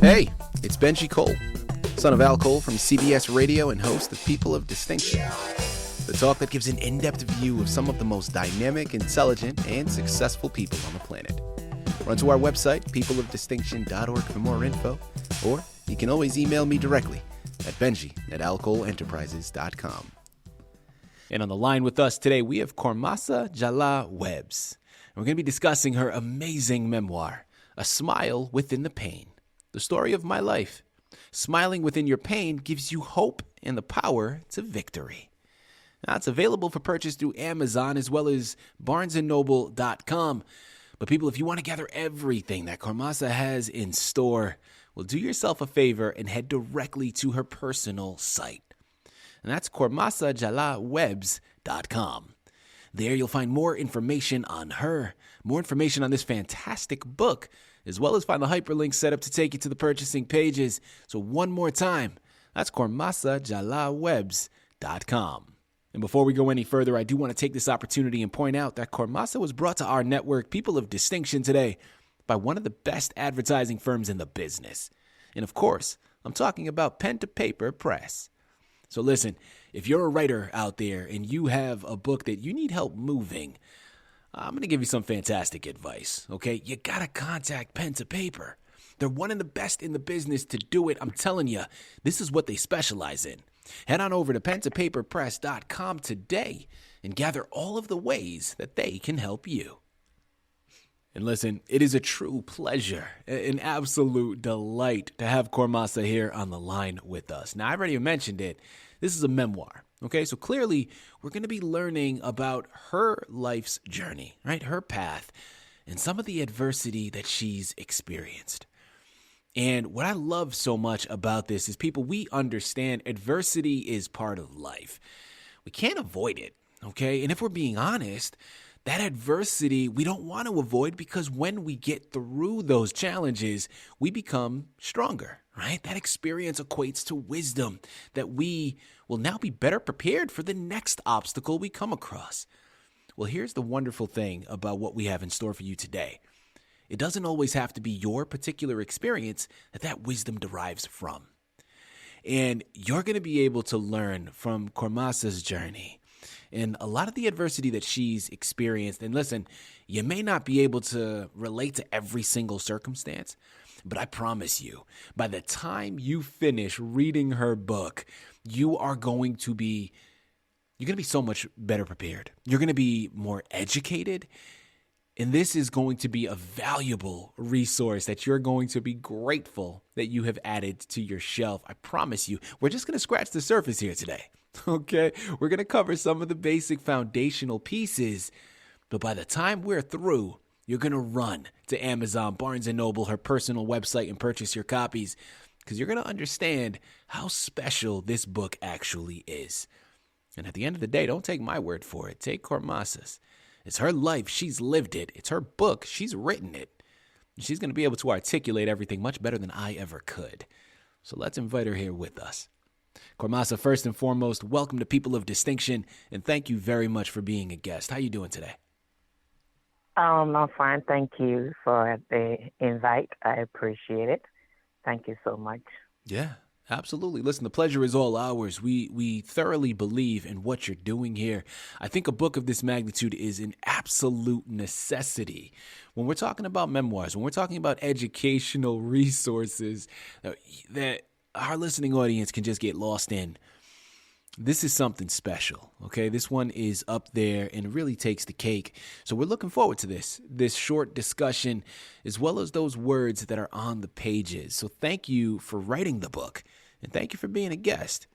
Hey, it's Benji Cole, son of Al Cole from CBS Radio and host of People of Distinction, the talk that gives an in-depth view of some of the most dynamic, intelligent, and successful people on the planet. Run to our website, peopleofdistinction.org for more info, or you can always email me directly at benji@alcoleenterprises.com. And on the line with us today, we have Kormassah Jallah Webbs. And we're going to be discussing her amazing memoir, A Smile Within the Pain, the story of my life. Smiling within your pain gives you hope and the power to victory. Now, it's available for purchase through Amazon as well as barnesandnoble.com. But people, if you want to gather everything that Kormassah has in store, well, do yourself a favor and head directly to her personal site. And that's KormassahJallahWebbs.com. There you'll find more information on her, more information on this fantastic book, as well as find the hyperlink set up to take you to the purchasing pages. So one more time, that's KormassahJallahWebbs.com. And before we go any further, I do want to take this opportunity and point out that Kormassah was brought to our network, People of Distinction, today by one of the best advertising firms in the business. And of course, I'm talking about Pen to Paper Press. So listen, if you're a writer out there and you have a book that you need help moving, I'm going to give you some fantastic advice, okay? You got to contact Pen to Paper. They're one of the best in the business to do it. I'm telling you, this is what they specialize in. Head on over to pentopaperpress.com today and gather all of the ways that they can help you. And listen, it is a true pleasure, an absolute delight to have Kormassah here on the line with us. Now, I've already mentioned it. This is a memoir, okay? So clearly, we're going to be learning about her life's journey, right? Her path and some of the adversity that she's experienced. And what I love so much about this is, people, we understand adversity is part of life. We can't avoid it, okay? And if we're being honest, that adversity we don't want to avoid, because when we get through those challenges, we become stronger, right? That experience equates to wisdom that we will now be better prepared for the next obstacle we come across. Well, here's the wonderful thing about what we have in store for you today. It doesn't always have to be your particular experience that wisdom derives from. And you're going to be able to learn from Kormassah's journey and a lot of the adversity that she's experienced. And listen, you may not be able to relate to every single circumstance, but I promise you, by the time you finish reading her book, you're going to be so much better prepared. You're going to be more educated. And this is going to be a valuable resource that you're going to be grateful that you have added to your shelf. I promise you, we're just going to scratch the surface here today. Okay, we're going to cover some of the basic foundational pieces, but by the time we're through, you're going to run to Amazon, Barnes & Noble, her personal website, and purchase your copies, because you're going to understand how special this book actually is. And at the end of the day, don't take my word for it. Take Kormassah's. It's her life. She's lived it. It's her book. She's written it. She's going to be able to articulate everything much better than I ever could. So let's invite her here with us. Kormassah, first and foremost, welcome to People of Distinction, and thank you very much for being a guest. How are you doing today? I'm fine. Thank you for the invite. I appreciate it. Thank you so much. Yeah, absolutely. Listen, the pleasure is all ours. We thoroughly believe in what you're doing here. I think a book of this magnitude is an absolute necessity. When we're talking about memoirs, when we're talking about educational resources that our listening audience can just get lost in, this is something special, okay? This one is up there and really takes the cake. So we're looking forward to this short discussion, as well as those words that are on the pages. So thank you for writing the book, and thank you for being a guest.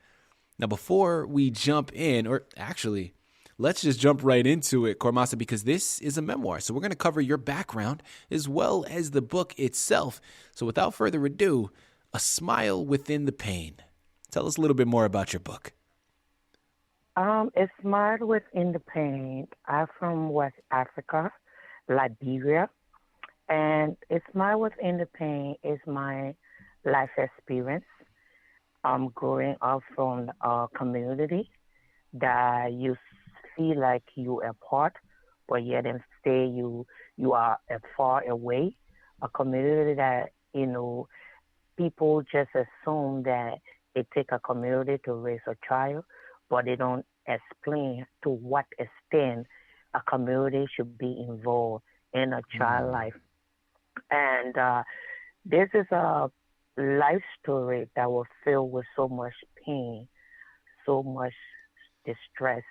Now, before we jump in, or actually, let's just jump right into it, Kormassah, because this is a memoir. So we're going to cover your background as well as the book itself. So without further ado, A Smile Within the Pain. Tell us a little bit more about your book. A Smile Within the Pain. I'm from West Africa, Liberia. And A Smile Within the Pain is my life experience. Growing up from a community that you feel like you are part, but yet and stay you are far away. A community that, people just assume that it takes a community to raise a child, but they don't explain to what extent a community should be involved in a child life. And this is a life story that was filled with so much pain, so much distress,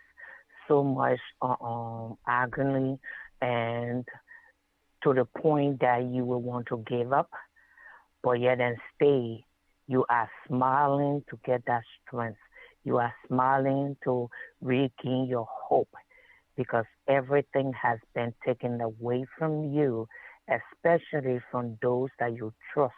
so much agony, and to the point that you will want to give up, but yet and stay. You are smiling to get that strength. You are smiling to regain your hope because everything has been taken away from you, especially from those that you trust,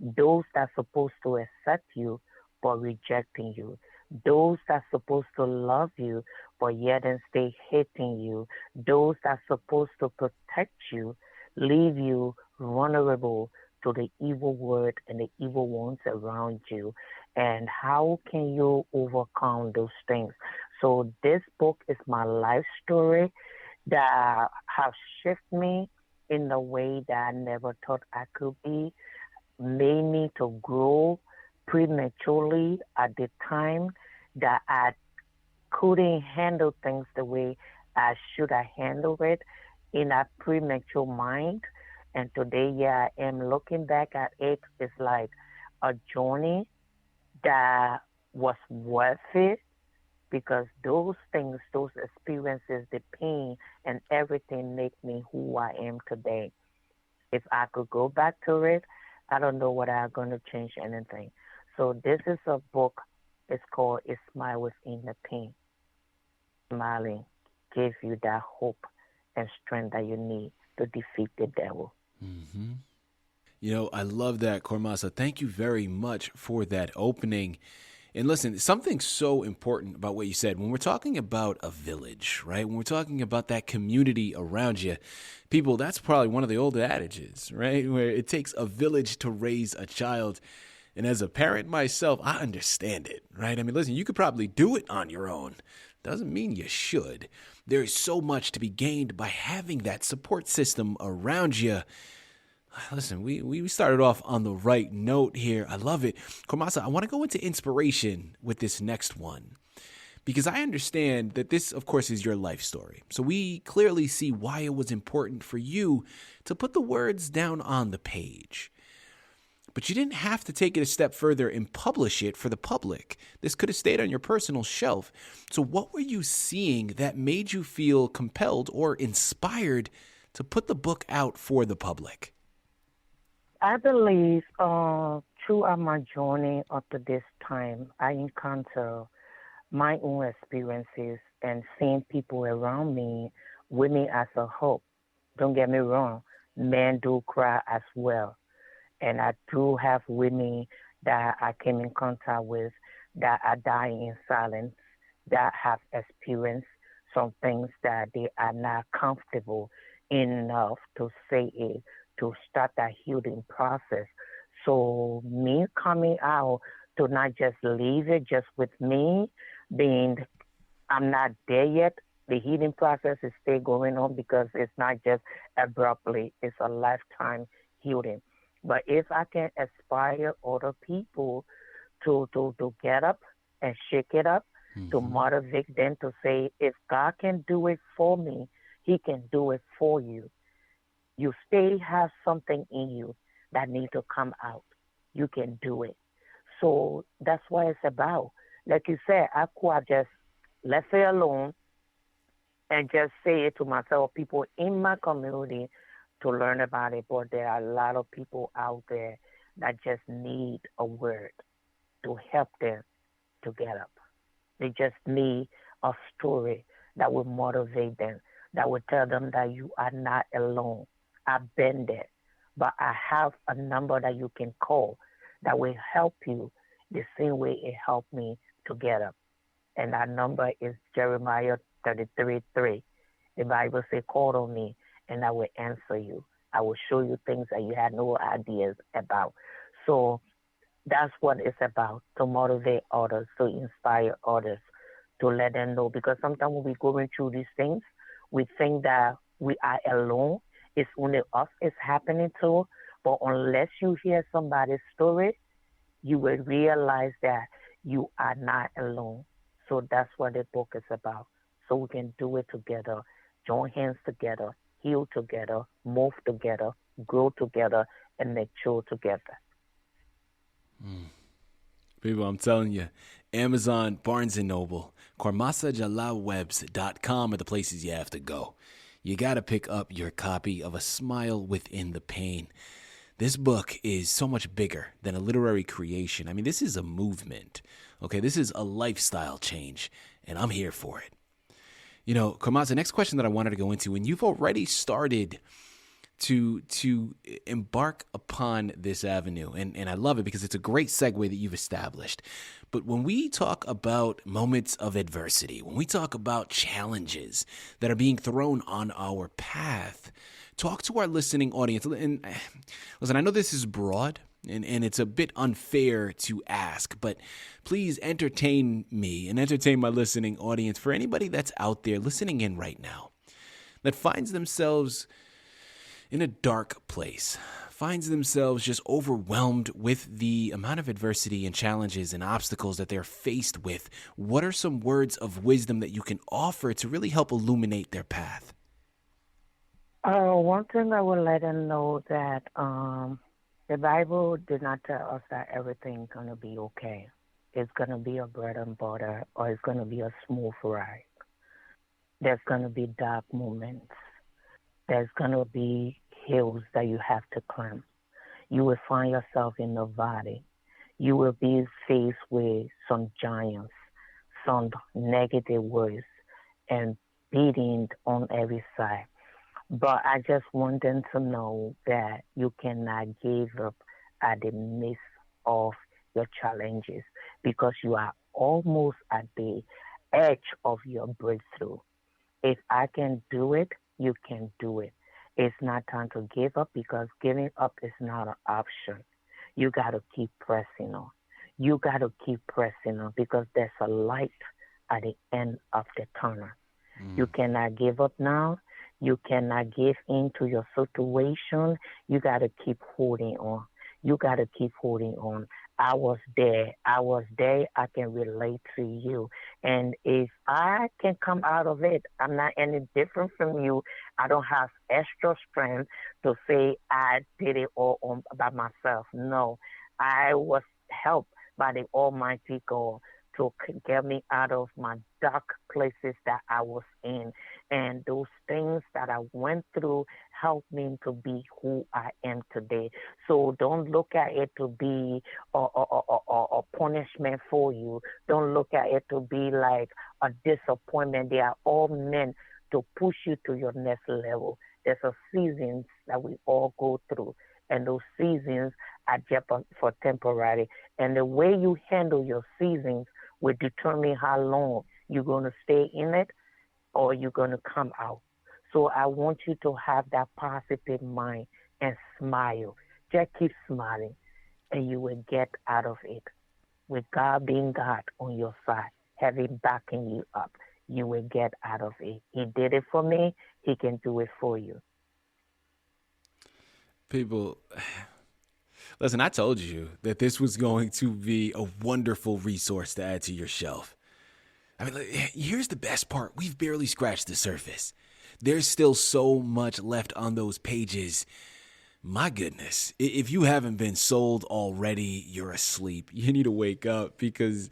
those that are supposed to accept you but rejecting you, those that are supposed to love you but yet and stay hating you, those that are supposed to protect you, leave you vulnerable to the evil word and the evil ones around you. And how can you overcome those things? So this book is my life story that have shifted me in the way that I never thought I could be, made me to grow prematurely at the time that I couldn't handle things the way I should have handled it in a premature mind. And today, yeah, I am looking back at it. It's like a journey that was worth it because those things, those experiences, the pain and everything make me who I am today. If I could go back to it, I don't know what I'm going to change anything. So this is a book. It's called "A Smile Within the Pain." Smiling gives you that hope and strength that you need to defeat the devil. Mm-hmm. You know, I love that, Kormassah. Thank you very much for that opening. And listen, something so important about what you said. When we're talking about a village, right? When we're talking about that community around you, people, that's probably one of the old adages, right? Where it takes a village to raise a child. And as a parent myself, I understand it, right? I mean, listen, you could probably do it on your own. Doesn't mean you should. There is so much to be gained by having that support system around you. Listen, we started off on the right note here. I love it. Kormassah, I want to go into inspiration with this next one because I understand that this, of course, is your life story. So we clearly see why it was important for you to put the words down on the page. But you didn't have to take it a step further and publish it for the public. This could have stayed on your personal shelf. So what were you seeing that made you feel compelled or inspired to put the book out for the public? I believe throughout my journey up to this time, I encounter my own experiences and seeing people around me with me as a hope. Don't get me wrong, men do cry as well. And I do have women that I came in contact with that are dying in silence, that have experienced some things that they are not comfortable enough to say it, to start that healing process. So me coming out to not just leave it just with me, being I'm not there yet. The healing process is still going on because it's not just abruptly, it's a lifetime healing. But if I can inspire other people to get up and shake it up, to motivate them to say, if God can do it for me, He can do it for you. You still have something in you that needs to come out. You can do it. So that's what it's about. Like you said, I could have just left it alone and just say it to myself, people in my community to learn about it. But there are a lot of people out there that just need a word to help them to get up. They just need a story that will motivate them, that will tell them that you are not alone. I've been there, but I have a number that you can call that will help you the same way it helped me to get up. And that number is Jeremiah 33:3. The Bible says, call on me and I will answer you. I will show you things that you had no ideas about. So that's what it's about, to motivate others, to inspire others, to let them know. Because sometimes when we're going through these things, we think that we are alone. It's only us it's happening to. But unless you hear somebody's story, you will realize that you are not alone. So that's what the book is about. So we can do it together, join hands together, heal together, move together, grow together, and mature together. People, I'm telling you, Amazon, Barnes & Noble, KormassahJallahWebs.com are the places you have to go. You got to pick up your copy of A Smile Within the Pain. This book is so much bigger than a literary creation. I mean, this is a movement, okay? This is a lifestyle change, and I'm here for it. You know, Kormassah, the next question that I wanted to go into, and you've already started to embark upon this avenue, and I love it because it's a great segue that you've established. But when we talk about moments of adversity, when we talk about challenges that are being thrown on our path, talk to our listening audience. And listen, I know this is broad and it's a bit unfair to ask, but please entertain me and entertain my listening audience. For anybody that's out there listening in right now that finds themselves in a dark place, finds themselves just overwhelmed with the amount of adversity and challenges and obstacles that they're faced with, what are some words of wisdom that you can offer to really help illuminate their path? One thing I would let them know that the Bible did not tell us that everything's going to be okay. It's going to be a bread and butter or it's going to be a smooth ride. There's going to be dark moments. There's going to be hills that you have to climb. You will find yourself in the valley. You will be faced with some giants, some negative words, and beating on every side. But I just want them to know that you cannot give up at the midst of your challenges because you are almost at the edge of your breakthrough. If I can do it, you can do it. It's not time to give up because giving up is not an option. You got to keep pressing on. You got to keep pressing on because there's a light at the end of the tunnel. You cannot give up now. You cannot give in to your situation. You got to keep holding on. You got to keep holding on. I was there. I was there. I can relate to you. And if I can come out of it, I'm not any different from you. I don't have extra strength to say I did it all by myself. No, I was helped by the Almighty God to get me out of my dark places that I was in. And those things that I went through helped me to be who I am today. So don't look at it to be a punishment for you. Don't look at it to be like a disappointment. They are all meant to push you to your next level. There's a seasons that we all go through. And those seasons are just for temporary. And the way you handle your seasons will determine how long you're going to stay in it or you're going to come out. So I want you to have that positive mind and smile. Just keep smiling and you will get out of it. With God being God on your side, having backing you up, you will get out of it. He did it for me. He can do it for you. People, listen, I told you that this was going to be a wonderful resource to add to your shelf. I mean, here's the best part. We've barely scratched the surface. There's still so much left on those pages. My goodness, if you haven't been sold already, you're asleep. You need to wake up because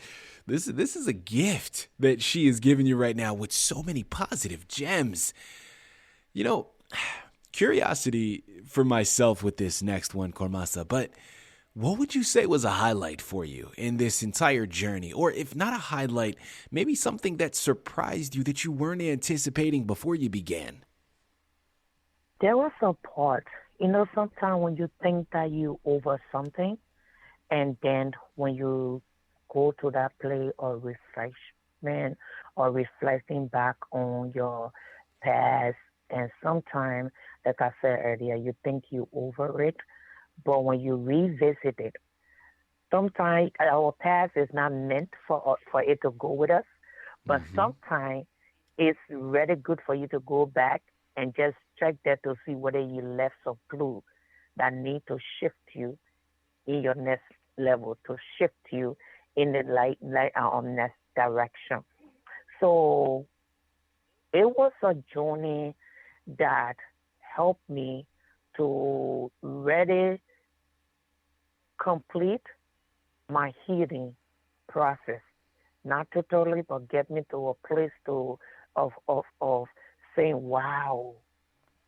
this is a gift that she is giving you right now with so many positive gems. You know, curiosity for myself with this next one, Kormassah, but what would you say was a highlight for you in this entire journey? Or if not a highlight, maybe something that surprised you that you weren't anticipating before you began? There was a part, sometimes when you think that you over something, and then when you go to that place or refreshment or reflecting back on your past, and sometimes, like I said earlier, you think you over it, but when you revisit it, sometimes our past is not meant for it to go with us, but sometimes it's really good for you to go back and just check that to see whether you left some clue that need to shift you in your next level, to shift you in the next direction. So it was a journey that helped me to really complete my healing process. Not to totally, but get me to a place of saying, wow,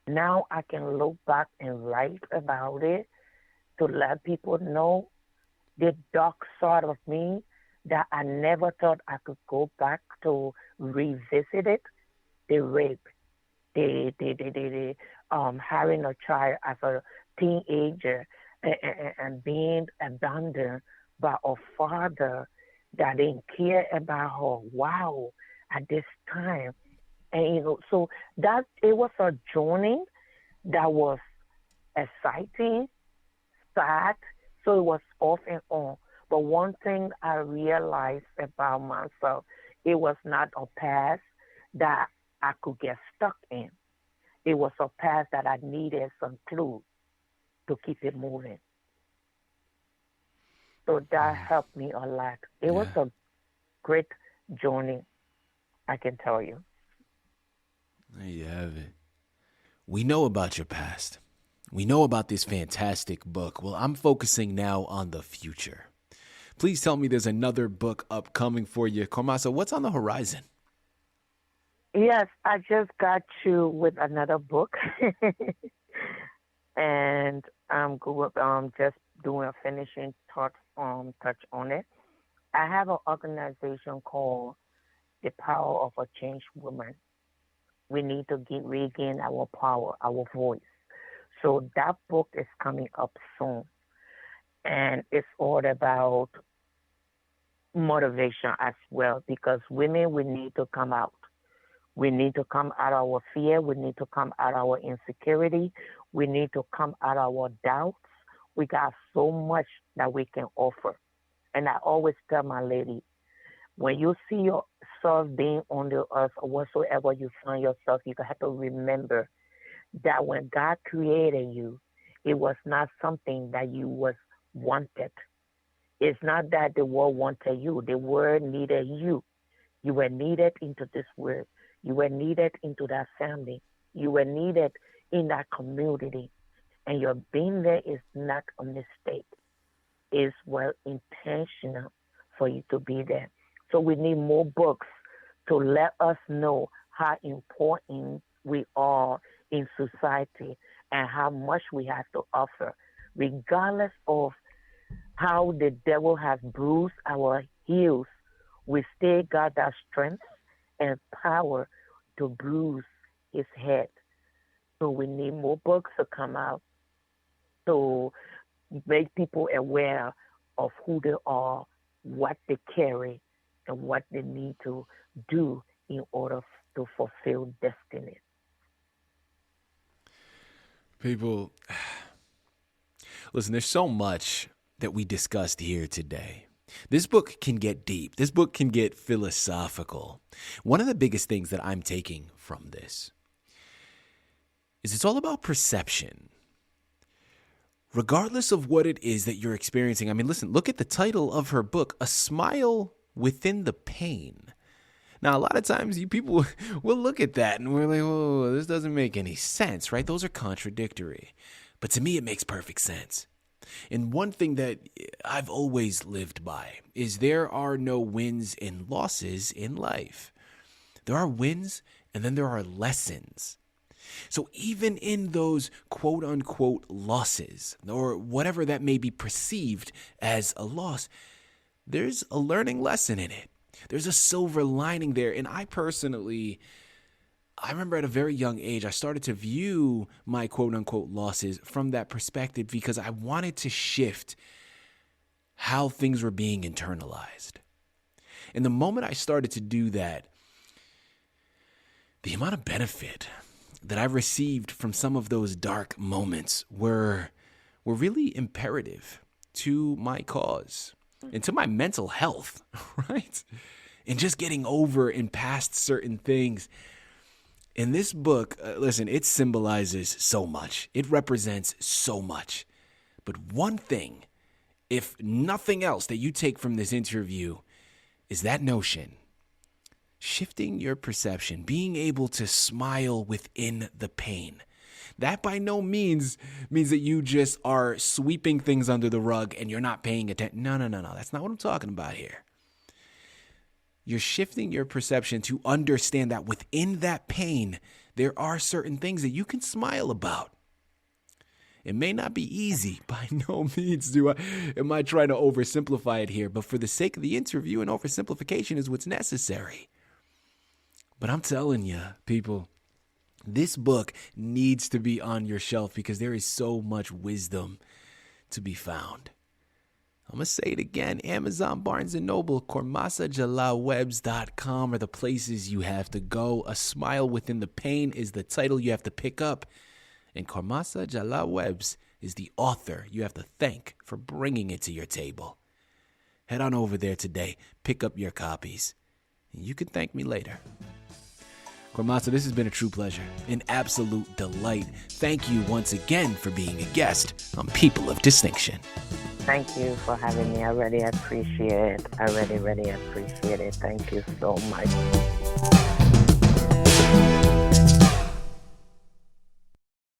now I can look back and write about it to let people know the dark side of me that I never thought I could go back to revisit it. The rape, the having a child as a teenager, and being abandoned by a father that didn't care about her. Wow, at this time, and so that it was a journey that was exciting, sad, so it was off and on. But one thing I realized about myself, it was not a past that I could get stuck in. It was a past that I needed some clue to keep it moving. So that helped me a lot. It was Yeah. a great journey, I can tell you. There you have it. We know about your past. We know about this fantastic book. Well, I'm focusing now on the future. Please tell me there's another book upcoming for you. Kormassah, what's on the horizon? Yes, I just got you with another book, and just doing a finishing touch on it. I have an organization called The Power of a Changed Woman. We need to regain our power, our voice. So that book is coming up soon, and it's all about motivation as well, because women, we need to come out. We need to come out of our fear. We need to come out of our insecurity. We need to come out of our doubts. We got so much that we can offer. And I always tell my lady, when you see yourself being on the earth or whatsoever you find yourself, you have to remember that when God created you, it was not something that you was wanted. It's not that the world wanted you. The world needed you. You were needed into this world. You were needed into that family. You were needed in that community. And your being there is not a mistake. It's well intentional for you to be there. So we need more books to let us know how important we are in society and how much we have to offer, regardless of how the devil has bruised our heels. We still got that strength and power to bruise his head. So we need more books to come out to make people aware of who they are, what they carry, and what they need to do in order to fulfill destiny. People, listen, there's so much that we discussed here today. This book can get deep. This book can get philosophical. One of the biggest things that I'm taking from this is it's all about perception. Regardless of what it is that you're experiencing. I mean, listen, look at the title of her book, A Smile Within the Pain. Now, a lot of times you people will look at that and we're like, whoa, this doesn't make any sense, right? Those are contradictory. But to me, it makes perfect sense. And one thing that I've always lived by is there are no wins and losses in life. There are wins and then there are lessons. So even in those quote unquote losses, or whatever that may be perceived as a loss, there's a learning lesson in it. There's a silver lining there. And I remember at a very young age, I started to view my quote unquote losses from that perspective because I wanted to shift how things were being internalized. And the moment I started to do that, the amount of benefit that I received from some of those dark moments were really imperative to my cause and to my mental health, right? And just getting over and past certain things. In this book, listen, it symbolizes so much. It represents so much. But one thing, if nothing else, that you take from this interview is that notion. Shifting your perception, being able to smile within the pain. That by no means means that you just are sweeping things under the rug and you're not paying attention. No. That's not what I'm talking about here. You're shifting your perception to understand that within that pain, there are certain things that you can smile about. It may not be easy. By no means am I trying to oversimplify it here, but for the sake of the interview, an oversimplification is what's necessary. But I'm telling you, people, this book needs to be on your shelf because there is so much wisdom to be found. I'm going to say it again. Amazon, Barnes & Noble, Kormassah, JallahWebs.com are the places you have to go. A Smile Within the Pain is the title you have to pick up. And Kormassah, Jallah Webs is the author you have to thank for bringing it to your table. Head on over there today. Pick up your copies. And you can thank me later. Kormassah, this has been a true pleasure, an absolute delight. Thank you once again for being a guest on People of Distinction. Thank you for having me. I really appreciate it. I really appreciate it. Thank you so much.